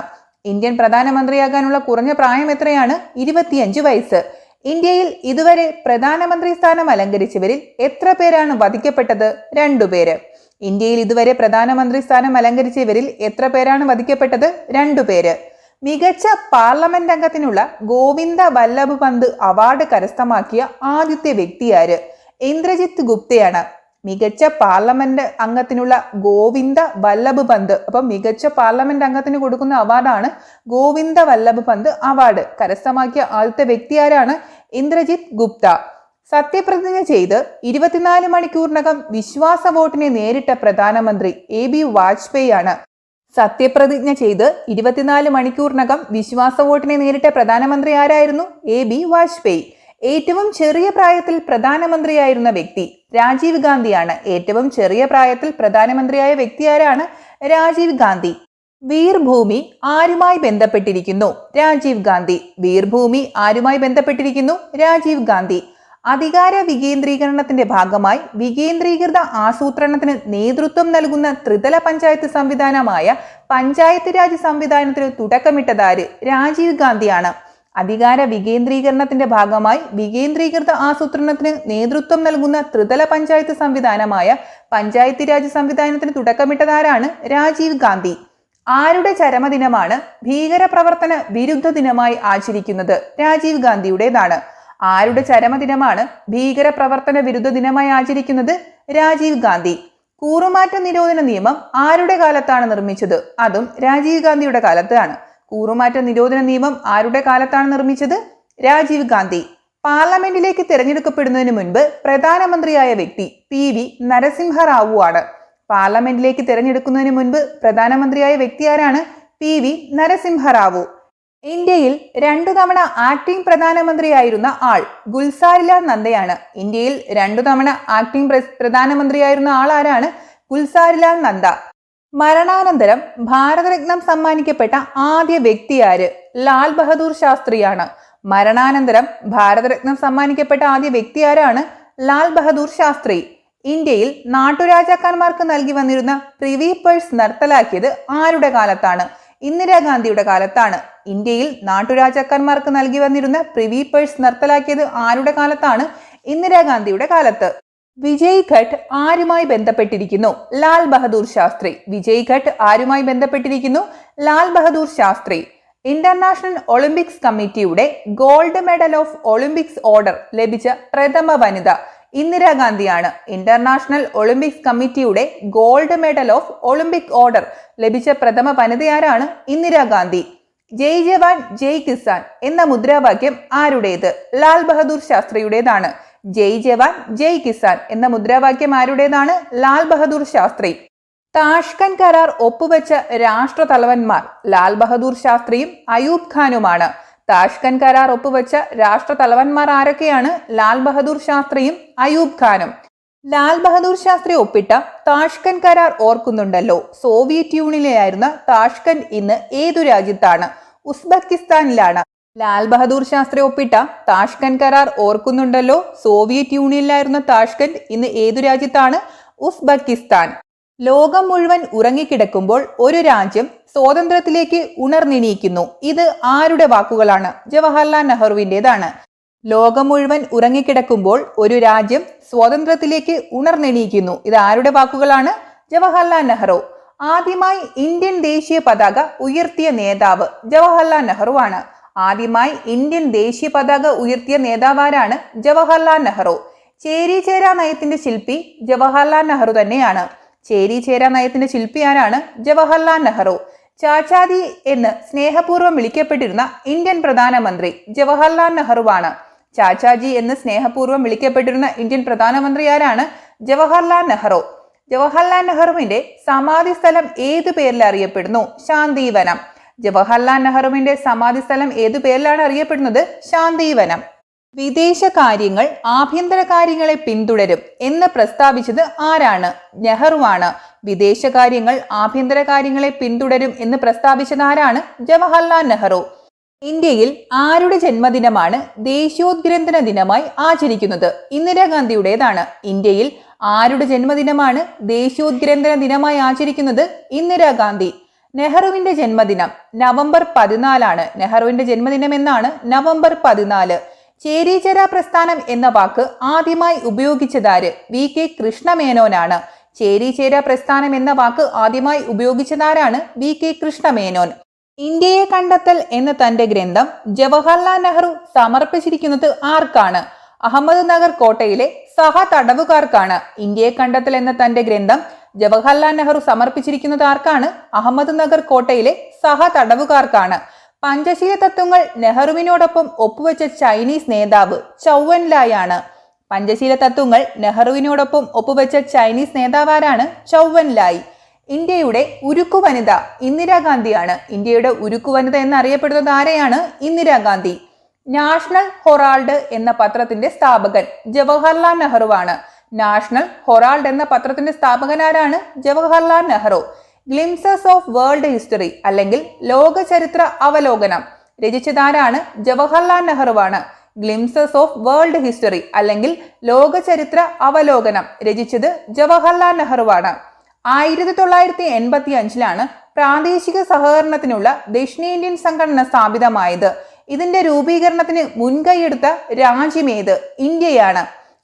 ഇന്ത്യൻ പ്രധാനമന്ത്രിയാകാനുള്ള കുറഞ്ഞ പ്രായം എത്രയാണ്? 25 വയസ്സ്. ഇന്ത്യയിൽ ഇതുവരെ പ്രധാനമന്ത്രി സ്ഥാനം അലങ്കരിച്ചവരിൽ എത്ര പേരാണ് വധിക്കപ്പെട്ടത്? 2 പേര്. ഇന്ത്യയിൽ ഇതുവരെ പ്രധാനമന്ത്രി സ്ഥാനം അലങ്കരിച്ചവരിൽ എത്ര പേരാണ് വധിക്കപ്പെട്ടത്? 2 പേര്. മികച്ച പാർലമെന്റ് അംഗത്തിനുള്ള ഗോവിന്ദ വല്ലഭ് പന്ത് അവാർഡ് കരസ്ഥമാക്കിയ ആദ്യത്തെ വ്യക്തിയാര്? ഇന്ദ്രജിത്ത് ഗുപ്തയാണ്. മികച്ച പാർലമെന്റ് അംഗത്തിനുള്ള ഗോവിന്ദ വല്ലഭ് പന്ത്, അപ്പം മികച്ച പാർലമെന്റ് അംഗത്തിന് കൊടുക്കുന്ന അവാർഡാണ് ഗോവിന്ദ വല്ലഭ് പന്ത് അവാർഡ്. കരസ്ഥമാക്കിയ ആദ്യത്തെ വ്യക്തി ആരാണ്? ഇന്ദ്രജിത്ത് ഗുപ്ത. സത്യപ്രതിജ്ഞ ചെയ്ത് 24 മണിക്കൂറിനകം വിശ്വാസ വോട്ടിനെ നേരിട്ട പ്രധാനമന്ത്രി AB വാജ്പേയി ആണ്. സത്യപ്രതിജ്ഞ ചെയ്ത് 24 മണിക്കൂറിനകം വിശ്വാസ വോട്ടിനെ നേരിട്ട പ്രധാനമന്ത്രി ആരായിരുന്നു? AB വാജ്പേയി. ഏറ്റവും ചെറിയ പ്രായത്തിൽ പ്രധാനമന്ത്രിയായിരുന്ന വ്യക്തി രാജീവ് ഗാന്ധിയാണ്. ഏറ്റവും ചെറിയ പ്രായത്തിൽ പ്രധാനമന്ത്രിയായ വ്യക്തി ആരാണ്? രാജീവ് ഗാന്ധി. വീർഭൂമി ആരുമായി ബന്ധപ്പെട്ടിരിക്കുന്നു? രാജീവ് ഗാന്ധി. വീർഭൂമി ആരുമായി ബന്ധപ്പെട്ടിരിക്കുന്നു? രാജീവ് ഗാന്ധി. അധികാര വികേന്ദ്രീകരണത്തിന്റെ ഭാഗമായി വികേന്ദ്രീകൃത ആസൂത്രണത്തിന് നേതൃത്വം നൽകുന്ന ത്രിതല പഞ്ചായത്ത് സംവിധാനമായ പഞ്ചായത്ത് രാജ് സംവിധാനത്തിന് തുടക്കമിട്ടതാര്? രാജീവ് ഗാന്ധിയാണ്. അധികാര വികേന്ദ്രീകരണത്തിന്റെ ഭാഗമായി വികേന്ദ്രീകൃത ആസൂത്രണത്തിന് നേതൃത്വം നൽകുന്ന ത്രിതല പഞ്ചായത്ത് സംവിധാനമായ പഞ്ചായത്ത് രാജ് സംവിധാനത്തിന് തുടക്കമിട്ടതാരാണ്? രാജീവ് ഗാന്ധി. ആരുടെ ചരമദിനമാണ് ഭീകരപ്രവർത്തന വിരുദ്ധ ദിനമായി ആചരിക്കുന്നത്? രാജീവ് ഗാന്ധിയുടേതാണ്. ആരുടെ ചരമദിനമാണ് ഭീകരപ്രവർത്തന വിരുദ്ധ ദിനമായി ആചരിക്കുന്നത്? രാജീവ് ഗാന്ധി. കൂറുമാറ്റ നിരോധന നിയമം ആരുടെ കാലത്താണ് നിർമ്മിച്ചത്? അതും രാജീവ് ഗാന്ധിയുടെ കാലത്താണ്. കൂറുമാറ്റ നിരോധന നിയമം ആരുടെ കാലത്താണ് നിർമ്മിച്ചത്? രാജീവ് ഗാന്ധി. പാർലമെന്റിലേക്ക് തിരഞ്ഞെടുക്കപ്പെടുന്നതിന് മുൻപ് പ്രധാനമന്ത്രിയായ വ്യക്തി PV നരസിംഹറാവു ആണ്. പാർലമെന്റിലേക്ക് തിരഞ്ഞെടുക്കുന്നതിന് മുൻപ് പ്രധാനമന്ത്രിയായ വ്യക്തി ആരാണ്? PV നരസിംഹറാവു. ഇന്ത്യയിൽ 2 തവണ ആക്ടിംഗ് പ്രധാനമന്ത്രിയായിരുന്ന ആൾ ഗുൽസാരിലാൽ നന്ദയാണ്. ഇന്ത്യയിൽ 2 തവണ ആക്ടിംഗ് പ്രധാനമന്ത്രിയായിരുന്ന ആൾ ആരാണ്? ഗുൽസാരിലാൽ നന്ദ. മരണാനന്തരം ഭാരതരത്നം സമ്മാനിക്കപ്പെട്ട ആദ്യ വ്യക്തി ആര്? ലാൽ ബഹദൂർ ശാസ്ത്രിയാണ്. മരണാനന്തരം ഭാരതരത്നം സമ്മാനിക്കപ്പെട്ട ആദ്യ വ്യക്തി ആരാണ്? ലാൽ ബഹദൂർ ശാസ്ത്രി. ഇന്ത്യയിൽ നാട്ടുരാജാക്കന്മാർക്ക് നൽകി വന്നിരുന്ന പ്രിവി പേഴ്സ് നിർത്തലാക്കിയത് ആരുടെ കാലത്താണ്? ഇന്ദിരാഗാന്ധിയുടെ കാലത്താണ്. ഇന്ത്യയിൽ നാട്ടുരാജാക്കന്മാർക്ക് നൽകി വന്നിരുന്ന പ്രിവി പേഴ്സ് നിർത്തലാക്കിയത് ആരുടെ കാലത്താണ്? ഇന്ദിരാഗാന്ധിയുടെ കാലത്ത്. വിജയ് ഘട്ട് ആരുമായി ബന്ധപ്പെട്ടിരിക്കുന്നു? ലാൽ ബഹദൂർ ശാസ്ത്രി. വിജയ് ഘട്ട് ആരുമായി ബന്ധപ്പെട്ടിരിക്കുന്നു? ലാൽ ബഹദൂർ ശാസ്ത്രി. ഇന്റർനാഷണൽ ഒളിമ്പിക്സ് കമ്മിറ്റിയുടെ gold medal of Olympics order ലഭിച്ച പ്രഥമ വനിത ഇന്ദിരാഗാന്ധിയാണ്. ഇന്റർനാഷണൽ ഒളിമ്പിക്സ് കമ്മിറ്റിയുടെ gold medal of Olympic order ലഭിച്ച പ്രഥമ വനിതയാരാണ്? ഇന്ദിരാഗാന്ധി. ജയ് ജവാൻ ജയ് കിസാൻ എന്ന മുദ്രാവാക്യം ആരുടേത്? ലാൽ ബഹദൂർ ശാസ്ത്രിയുടേതാണ്. ജയ് ജവാൻ ജയ് കിസാൻ എന്ന മുദ്രാവാക്യം ആരുടേതാണ്? ലാൽ ബഹദൂർ ശാസ്ത്രി. താഷ്കന്റ് കരാർ ഒപ്പുവെച്ച രാഷ്ട്രതലവന്മാർ ലാൽ ബഹദൂർ ശാസ്ത്രിയും അയൂബ് ഖാനുമാണ്. താഷ്കന്റ് കരാർ ഒപ്പുവെച്ച രാഷ്ട്രതലവന്മാർ ആരൊക്കെയാണ്? ലാൽ ബഹദൂർ ശാസ്ത്രിയും അയൂബ് ഖാനും. ലാൽ ബഹദൂർ ശാസ്ത്രി ഒപ്പിട്ട താഷ്കന്റ് കരാർ ഓർക്കുന്നുണ്ടല്ലോ. സോവിയറ്റ് യൂണിയനിലായിരുന്ന താഷ്കന്റ് ഇന്ന് ഏതു രാജ്യത്താണ്? ഉസ്ബെക്കിസ്ഥാനിലാണ്. ലാൽ ബഹദൂർ ശാസ്ത്രി ഒപ്പിട്ട താഷ്കന്റ് കരാർ ഓർക്കുന്നുണ്ടല്ലോ. സോവിയറ്റ് യൂണിയനിലായിരുന്ന താഷ്കന്റ് ഇന്ന് ഏതു രാജ്യത്താണ്? ഉസ്ബെക്കിസ്ഥാൻ. ലോകം മുഴുവൻ ഉറങ്ങിക്കിടക്കുമ്പോൾ ഒരു രാജ്യം സ്വാതന്ത്ര്യത്തിലേക്ക് ഉണർന്നെണീക്കുന്നു. ഇത് ആരുടെ വാക്കുകളാണ്? ജവഹർലാൽ നെഹ്റുവിൻ്റെതാണ്. ലോകം മുഴുവൻ ഉറങ്ങിക്കിടക്കുമ്പോൾ ഒരു രാജ്യം സ്വാതന്ത്ര്യത്തിലേക്ക് ഉണർന്നെണീക്കുന്നു. ഇത് ആരുടെ വാക്കുകളാണ്? ജവഹർലാൽ നെഹ്റു. ആദ്യമായി ഇന്ത്യൻ ദേശീയ പതാക ഉയർത്തിയ നേതാവ് ജവഹർലാൽ നെഹ്റു ആണ്. ആദ്യമായി ഇന്ത്യൻ ദേശീയ പതാക ഉയർത്തിയ നേതാവാരാണ്? ജവഹർലാൽ നെഹ്റു. ചേരിചേരാ നയത്തിന്റെ ശില്പി ജവഹർലാൽ നെഹ്റു തന്നെയാണ്. ചേരിചേരാ നയത്തിന്റെ ശില്പി ആരാണ്? ജവഹർലാൽ നെഹ്റു. ചാച്ചാജി എന്ന് സ്നേഹപൂർവ്വം വിളിക്കപ്പെട്ടിരുന്ന ഇന്ത്യൻ പ്രധാനമന്ത്രി ജവഹർലാൽ നെഹ്റുവാണ്. ചാച്ചാജി എന്ന് സ്നേഹപൂർവ്വം വിളിക്കപ്പെട്ടിരുന്ന ഇന്ത്യൻ പ്രധാനമന്ത്രി ആരാണ്? ജവഹർലാൽ നെഹ്റു. ജവഹർലാൽ നെഹ്റുവിന്റെ സമാധി സ്ഥലം ഏതു പേരിൽ അറിയപ്പെടുന്നു? ശാന്തിവനം. ജവഹർലാൽ നെഹ്റുവിന്റെ സമാധി സ്ഥലം ഏതു പേരിലാണ് അറിയപ്പെടുന്നത്? ശാന്തിവനം. വിദേശകാര്യങ്ങൾ ആഭ്യന്തര കാര്യങ്ങളെ പിന്തുടരും എന്ന് പ്രസ്താവിച്ചത് ആരാണ്? നെഹ്റുവാണ്. വിദേശകാര്യങ്ങൾ ആഭ്യന്തര കാര്യങ്ങളെ പിന്തുടരും എന്ന് പ്രസ്താവിച്ചത് ആരാണ്? ജവഹർലാൽ നെഹ്റു. ഇന്ത്യയിൽ ആരുടെ ജന്മദിനമാണ് ദേശീയോദ്ഗ്രഥന ദിനമായി ആചരിക്കുന്നത്? ഇന്ദിരാഗാന്ധിയുടേതാണ്. ഇന്ത്യയിൽ ആരുടെ ജന്മദിനമാണ് ദേശീയോദ്ഗ്രഥന ദിനമായി ആചരിക്കുന്നത്? ഇന്ദിരാഗാന്ധി. നെഹ്റുവിന്റെ ജന്മദിനം നവംബർ 14 നെഹ്റുവിന്റെ ജന്മദിനം എന്നാണ് നവംബർ 14. ചേരിചേരാ പ്രസ്ഥാനം എന്ന വാക്ക് ആദ്യമായി ഉപയോഗിച്ചതാര്? VK കൃഷ്ണമേനോനാണ്. ചേരിചേരാ പ്രസ്ഥാനം എന്ന വാക്ക് ആദ്യമായി ഉപയോഗിച്ചതാരാണ്? VK കൃഷ്ണമേനോൻ. ഇന്ത്യയെ കണ്ടെത്തൽ എന്ന തന്റെ ഗ്രന്ഥം ജവഹർലാൽ നെഹ്റു സമർപ്പിച്ചിരിക്കുന്നത് ആർക്കാണ്? അഹമ്മദ് നഗർ കോട്ടയിലെ സഹ തടവുകാർക്കാണ്. ഇന്ത്യയെ കണ്ടെത്തൽ എന്ന തന്റെ ഗ്രന്ഥം ജവഹർലാൽ നെഹ്റു സമർപ്പിച്ചിരിക്കുന്നത് ആർക്കാണ്? അഹമ്മദ് നഗർ കോട്ടയിലെ സഹ തടവുകാർക്കാണ്. പഞ്ചശീല തത്വങ്ങൾ നെഹ്റുവിനോടൊപ്പം ഒപ്പുവെച്ച ചൈനീസ് നേതാവ് ചൗ എൻലായ് ആണ്. പഞ്ചശീല തത്വങ്ങൾ നെഹ്റുവിനോടൊപ്പം ഒപ്പുവെച്ച ചൈനീസ് നേതാവാരാണ്? ചൗ എൻലായ്. ഇന്ത്യയുടെ ഉരുക്കു വനിത ഇന്ദിരാഗാന്ധിയാണ്. ഇന്ത്യയുടെ ഉരുക്കു വനിത എന്നറിയപ്പെടുന്നത് ആരെയാണ്? ഇന്ദിരാഗാന്ധി. നാഷണൽ ഹൊറാൾഡ് എന്ന പത്രത്തിന്റെ സ്ഥാപകൻ ജവഹർലാൽ നെഹ്റുവാണ്. നാഷണൽ ഹൊറാൾഡ് എന്ന പത്രത്തിന്റെ സ്ഥാപകൻ ആരാണ്? Jawaharlal Nehru. Glimpses of world history അല്ലെങ്കിൽ ലോക ചരിത്ര അവലോകനം രചിച്ചതാരാണ്? ജവഹർലാൽ നെഹ്റുവാണ്. ഗ്ലിംസസ് ഓഫ് വേൾഡ് ഹിസ്റ്ററി അല്ലെങ്കിൽ ലോക ചരിത്ര അവലോകനം രചിച്ചത് ജവഹർലാൽ നെഹ്റുവാണ്. 1985 പ്രാദേശിക സഹകരണത്തിനുള്ള ദക്ഷിണേന്ത്യൻ സംഘടന സ്ഥാപിതമായത്. ഇതിന്റെ രൂപീകരണത്തിന് മുൻകൈയെടുത്ത രാജ്യമേത്? ഇന്ത്യയാണ്.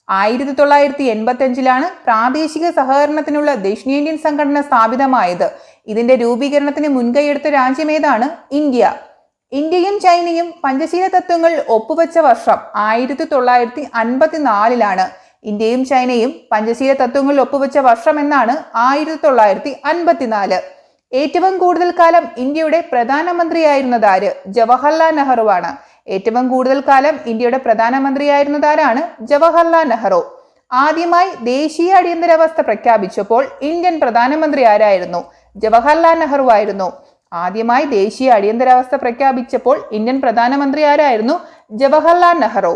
1985 പ്രാദേശിക സഹകരണത്തിനുള്ള ദക്ഷിണേന്ത്യൻ സംഘടന സ്ഥാപിതമായത്. ഇതിന്റെ രൂപീകരണത്തിന് മുൻകൈയെടുത്ത രാജ്യമേതാണ്? ഇന്ത്യ. ഇന്ത്യയും ചൈനയും പഞ്ചശീല തത്വങ്ങൾ ഒപ്പുവെച്ച വർഷം 1954. ഇന്ത്യയും ചൈനയും പഞ്ചശീല തത്വങ്ങൾ ഒപ്പുവെച്ച വർഷം എന്നാണ് 1954. ഏറ്റവും കൂടുതൽ കാലം ഇന്ത്യയുടെ പ്രധാനമന്ത്രിയായിരുന്നതാര്? ജവഹർലാൽ നെഹ്റുവാണ്. ഏറ്റവും കൂടുതൽ കാലം ഇന്ത്യയുടെ പ്രധാനമന്ത്രിയായിരുന്നതാരാണ്? ജവഹർലാൽ നെഹ്റു. ആദ്യമായി ദേശീയ അടിയന്തരാവസ്ഥ പ്രഖ്യാപിച്ചപ്പോൾ ഇന്ത്യൻ പ്രധാനമന്ത്രി ആരായിരുന്നു? ജവഹർലാൽ നെഹ്റു ആയിരുന്നു. ആദ്യമായി ദേശീയ അടിയന്തരാവസ്ഥ പ്രഖ്യാപിച്ചപ്പോൾ ഇന്ത്യൻ പ്രധാനമന്ത്രി ആരായിരുന്നു? ജവഹർലാൽ നെഹ്റു.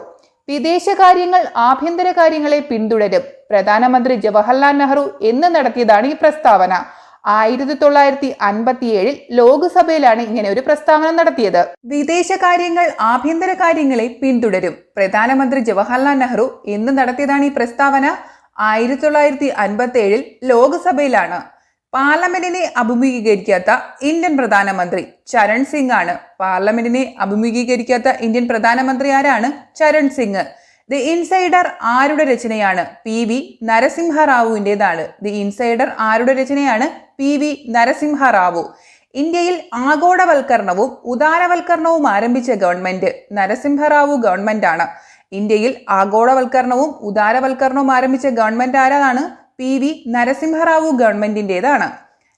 വിദേശകാര്യങ്ങൾ ആഭ്യന്തര കാര്യങ്ങളെ പിന്തുടരും. പ്രധാനമന്ത്രി ജവഹർലാൽ നെഹ്റു എന്ന് നടത്തിയതാണ് ഈ പ്രസ്താവന. 1957 ലോക്സഭയിലാണ് ഇങ്ങനെ ഒരു പ്രസ്താവന നടത്തിയത്. വിദേശകാര്യങ്ങൾ ആഭ്യന്തര കാര്യങ്ങളെ പിന്തുടരും. പ്രധാനമന്ത്രി ജവഹർലാൽ നെഹ്റു എന്ന് നടത്തിയതാണ് ഈ പ്രസ്താവന. 1957 ലോക്സഭയിലാണ്. പാർലമെന്റിനെ അഭിമുഖീകരിക്കാത്ത ഇന്ത്യൻ പ്രധാനമന്ത്രി ചരൺ സിംഗ് ആണ്. പാർലമെന്റിനെ അഭിമുഖീകരിക്കാത്ത ഇന്ത്യൻ പ്രധാനമന്ത്രി ആരാണ്? ചരൺ സിംഗ്. ദി ഇൻസൈഡർ ആരുടെ രചനയാണ്? PV നരസിംഹറാവുവിൻ്റെതാണ്. ദി ഇൻസൈഡർ ആരുടെ രചനയാണ്? PV നരസിംഹറാവു. ഇന്ത്യയിൽ ആഗോളവൽക്കരണവും ഉദാരവൽക്കരണവും ആരംഭിച്ച ഗവൺമെന്റ് നരസിംഹറാവു ഗവൺമെന്റ് ആണ്. ഇന്ത്യയിൽ ആഗോളവൽക്കരണവും ഉദാരവൽക്കരണവും ആരംഭിച്ച ഗവൺമെന്റ് ആരാണ്? PV നരസിംഹറാവു ഗവൺമെന്റിൻ്റെതാണ്.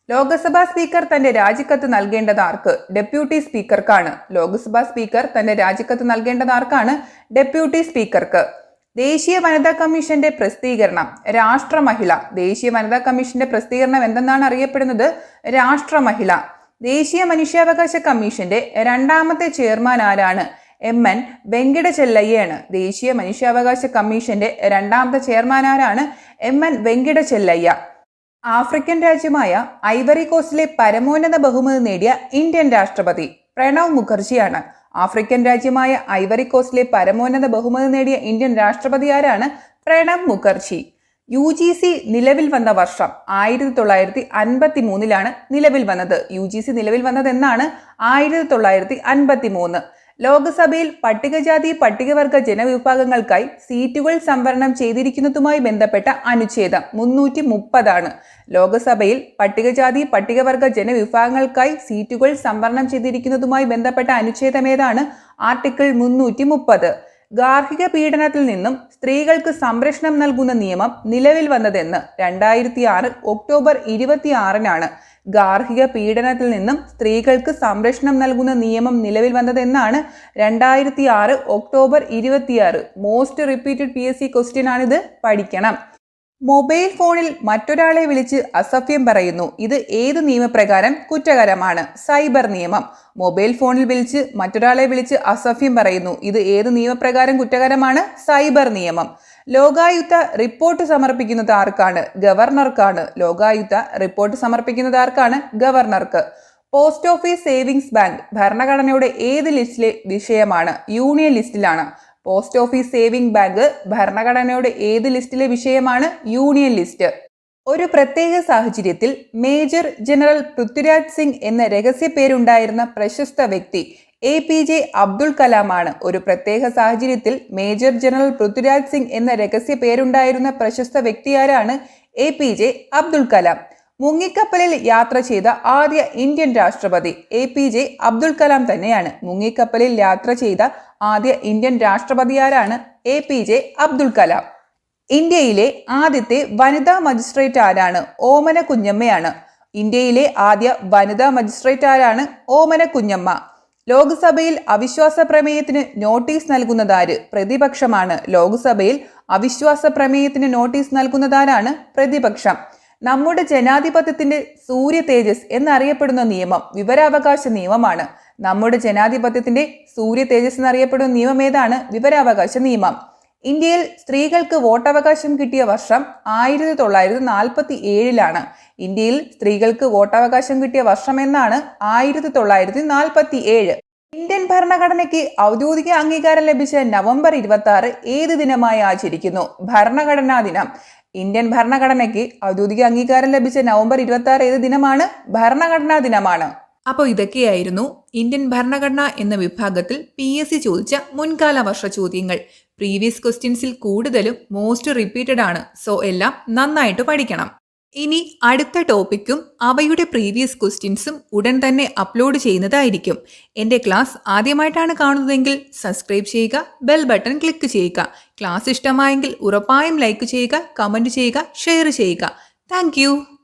ലോക്സഭാ സ്പീക്കർ തന്റെ രാജിക്കത്ത് നൽകേണ്ടത് ആർക്ക്? ഡെപ്യൂട്ടി സ്പീക്കർക്കാണ്. ലോക്സഭാ സ്പീക്കർ തന്റെ രാജിക്കത്ത് നൽകേണ്ടത് ആർക്കാണ്? ഡെപ്യൂട്ടി സ്പീക്കർക്ക്. ദേശീയ വനിതാ കമ്മീഷന്റെ പ്രസിദ്ധീകരണം രാഷ്ട്രമഹിള. ദേശീയ വനിതാ കമ്മീഷന്റെ പ്രസിദ്ധീകരണം എന്തെന്നാണ് അറിയപ്പെടുന്നത്? രാഷ്ട്രമഹിള. ദേശീയ മനുഷ്യാവകാശ കമ്മീഷന്റെ രണ്ടാമത്തെ ചെയർമാൻ ആരാണ്? MN വെങ്കിടചെല്ലയ്യാണ്. ദേശീയ മനുഷ്യാവകാശ കമ്മീഷന്റെ രണ്ടാമത്തെ ചെയർമാൻ ആരാണ്? MN വെങ്കിടചെല്ലയ്യ. ആഫ്രിക്കൻ രാജ്യമായ ഐവറി കോസ്റ്റിലെ പരമോന്നത ബഹുമതി നേടിയ ഇന്ത്യൻ രാഷ്ട്രപതി പ്രണവ് മുഖർജിയാണ്. ആഫ്രിക്കൻ രാജ്യമായ ഐവറി കോസ്റ്റിലെ പരമോന്നത ബഹുമതി നേടിയ ഇന്ത്യൻ രാഷ്ട്രപതി ആരാണ്? പ്രണവ് മുഖർജി. UGC നിലവിൽ വന്ന വർഷം 1953 നിലവിൽ വന്നത്. UGC നിലവിൽ വന്നത് എന്നാണ്? 1953. ലോക്സഭയിൽ പട്ടികജാതി പട്ടികവർഗ ജനവിഭാഗങ്ങൾക്കായി സീറ്റുകൾ സംവരണം ചെയ്തിരിക്കുന്നതുമായി ബന്ധപ്പെട്ട അനുച്ഛേദം 330. ലോക്സഭയിൽ പട്ടികജാതി പട്ടികവർഗ ജനവിഭാഗങ്ങൾക്കായി സീറ്റുകൾ സംവരണം ചെയ്തിരിക്കുന്നതുമായി ബന്ധപ്പെട്ട അനുച്ഛേദം ഏതാണ്? ആർട്ടിക്കിൾ 330. ഗാർഹിക പീഡനത്തിൽ നിന്നും സ്ത്രീകൾക്ക് സംരക്ഷണം നൽകുന്ന നിയമം നിലവിൽ വന്നതെന്ന് 2006 ഒക്ടോബർ 26. ഗാർഹിക പീഡനത്തിൽ നിന്നും സ്ത്രീകൾക്ക് സംരക്ഷണം നൽകുന്ന നിയമം നിലവിൽ വന്നതെന്നാണ്? 2006 October 26. Most repeated PSC question ആണിത്, പഠിക്കണം. മൊബൈൽ ഫോണിൽ മറ്റൊരാളെ വിളിച്ച് അസഭ്യം പറയുന്നു. ഇത് ഏത് നിയമപ്രകാരം കുറ്റകരമാണ്? സൈബർ നിയമം. മൊബൈൽ ഫോണിൽ വിളിച്ച് മറ്റൊരാളെ വിളിച്ച് അസഭ്യം പറയുന്നു. ഇത് ഏത് നിയമപ്രകാരം കുറ്റകരമാണ്? സൈബർ നിയമം. ലോകായുക്ത റിപ്പോർട്ട് സമർപ്പിക്കുന്നത് ആർക്കാണ്? ഗവർണർക്കാണ്. ലോകായുക്ത റിപ്പോർട്ട് സമർപ്പിക്കുന്നത് ആർക്കാണ്? ഗവർണർക്ക്. പോസ്റ്റ് ഓഫീസ് സേവിങ്സ് ബാങ്ക് ഭരണഘടനയുടെ ഏത് ലിസ്റ്റിലെ വിഷയമാണ്? യൂണിയൻ ലിസ്റ്റിലാണ്. പോസ്റ്റ് ഓഫീസ് സേവിംഗ് ബാങ്ക് ഭരണഘടനയുടെ ഏത് ലിസ്റ്റിലെ വിഷയമാണ്? Union list. ഒരു പ്രത്യേക സാഹചര്യത്തിൽ മേജർ ജനറൽ പൃഥ്വിരാജ് സിംഗ് എന്ന രഹസ്യ പേരുണ്ടായിരുന്ന പ്രശസ്ത വ്യക്തി APJ അബ്ദുൽ കലാമാണ്. ഒരു പ്രത്യേക സാഹചര്യത്തിൽ മേജർ ജനറൽ പൃഥ്വിരാജ് സിംഗ് എന്ന രഹസ്യ പേരുണ്ടായിരുന്ന പ്രശസ്ത വ്യക്തിയാരാണ്? APJ അബ്ദുൽ കലാം. മുങ്ങിക്കപ്പലിൽ യാത്ര ചെയ്ത ആദ്യ ഇന്ത്യൻ രാഷ്ട്രപതി APJ അബ്ദുൽ കലാം തന്നെയാണ്. മുങ്ങിക്കപ്പലിൽ യാത്ര ചെയ്ത ആദ്യ ഇന്ത്യൻ രാഷ്ട്രപതിയാരാണ്? APJ അബ്ദുൽ കലാം. ഇന്ത്യയിലെ ആദ്യത്തെ വനിതാ മജിസ്ട്രേറ്റ് ആരാണ്? ഓമന കുഞ്ഞമ്മയാണ്. ഇന്ത്യയിലെ ആദ്യ വനിതാ മജിസ്ട്രേറ്റ് ആരാണ്? ഓമന കുഞ്ഞമ്മ. ലോക്സഭയിൽ അവിശ്വാസ പ്രമേയത്തിന് നോട്ടീസ് നൽകുന്നതാര്? പ്രതിപക്ഷമാണ്. ലോക്സഭയിൽ അവിശ്വാസ പ്രമേയത്തിന് നോട്ടീസ് നൽകുന്നതാരാണ്? പ്രതിപക്ഷം. നമ്മുടെ ജനാധിപത്യത്തിന്റെ സൂര്യ തേജസ് എന്നറിയപ്പെടുന്ന നിയമം വിവരാവകാശ നിയമമാണ്. നമ്മുടെ ജനാധിപത്യത്തിന്റെ സൂര്യ തേജസ് എന്നറിയപ്പെടുന്ന നിയമം ഏതാണ്? വിവരാവകാശ നിയമം. ഇന്ത്യയിൽ സ്ത്രീകൾക്ക് വോട്ടവകാശം കിട്ടിയ വർഷം 1947 ഇന്ത്യയിൽ സ്ത്രീകൾക്ക് വോട്ടവകാശം കിട്ടിയ വർഷം എന്നാണ് 1947. ഇന്ത്യൻ ഭരണഘടനയ്ക്ക് ഔദ്യോഗിക അംഗീകാരം ലഭിച്ച നവംബർ 26 ഏത് ദിനമായി ആചരിക്കുന്നു? ഭരണഘടനാ ദിനം. ഇന്ത്യൻ ഭരണഘടനയ്ക്ക് ഔദ്യോഗിക അംഗീകാരം ലഭിച്ച നവംബർ 26 ഏത് ദിനമാണ്? ഭരണഘടനാ ദിനമാണ്. അപ്പോൾ ഇതൊക്കെയായിരുന്നു ഇന്ത്യൻ ഭരണഘടന എന്ന വിഭാഗത്തിൽ PSC ചോദിച്ച മുൻകാല വർഷ ചോദ്യങ്ങൾ. പ്രീവിയസ് ക്വസ്റ്റ്യൻസിൽ കൂടുതലും മോസ്റ്റ് റിപ്പീറ്റഡ് ആണ്. സോ എല്ലാം നന്നായിട്ട് പഠിക്കണം. ഇനി അടുത്ത ടോപ്പിക്കും അവയുടെ പ്രീവിയസ് ക്വസ്റ്റ്യൻസും ഉടൻ തന്നെ അപ്ലോഡ് ചെയ്യുന്നതായിരിക്കും. എൻ്റെ ക്ലാസ് ആദ്യമായിട്ടാണ് കാണുന്നതെങ്കിൽ സബ്സ്ക്രൈബ് ചെയ്യുക, ബെൽ ബട്ടൺ ക്ലിക്ക് ചെയ്യുക. ക്ലാസ് ഇഷ്ടമായെങ്കിൽ ഉറപ്പായും ലൈക്ക് ചെയ്യുക, കമൻറ്റ് ചെയ്യുക, ഷെയർ ചെയ്യുക. താങ്ക്